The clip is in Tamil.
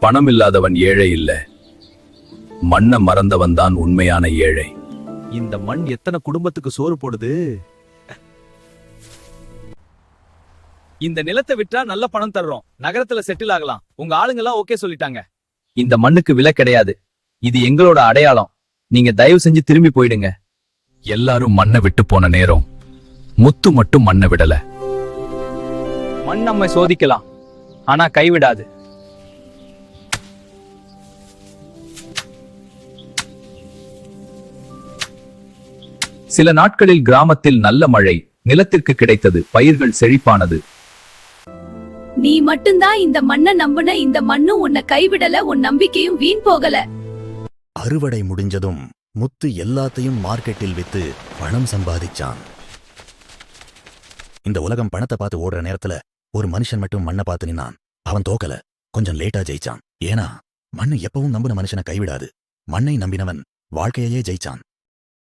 பணம் இல்லாதவன் ஏழை இல்ல, மண்ண மறந்தவன் தான் உண்மையான ஏழை. இந்த மண் எத்தனை குடும்பத்துக்கு சோறு போடுது. இந்த நிலத்தை விற்றா நல்ல பணம் தர்றோம், நகரத்துல செட்டில் ஆகலாம். உங்க ஆளுங்கெல்லாம் ஓகே சொல்லிட்டாங்க. இந்த மண்ணுக்கு விலை கிடையாது, இது எங்களோட அடையாளம். நீங்க தயவு செஞ்சு திரும்பி போயிடுங்க. எல்லாரும் மண்ணை விட்டு போன நேரம் முத்து மட்டும் மண்ணை விடல. மண் நம்மை சோதிக்கலாம், ஆனா கைவிடாது. சில நாட்களில் கிராமத்தில் நல்ல மழை, நிலத்திற்கு கிடைத்தது, பயிர்கள் செழிப்பானது. நீ மட்டும்தான் இந்த மண்ணை நம்புன, இந்த மண்ணும் உன்னை கைவிடல, உன் நம்பிக்கையும் வீண் போகல. அறுவடை முடிஞ்சதும் முத்து எல்லாத்தையும் மார்க்கெட்டில் வித்து பணம் சம்பாதிச்சான். இந்த உலகம் பணத்தை பார்த்து ஓடுற நேரத்துல ஒரு மனுஷன் மட்டும் மண்ணை பார்த்து நின்னான். அவன் தோக்கல, கொஞ்சம் லேட்டா ஜெயிச்சான். ஏன்னா மண்ணு எப்பவும் நம்பின மனுஷனை கைவிடாது. மண்ணை நம்பினவன் வாழ்க்கையே ஜெயிச்சான்.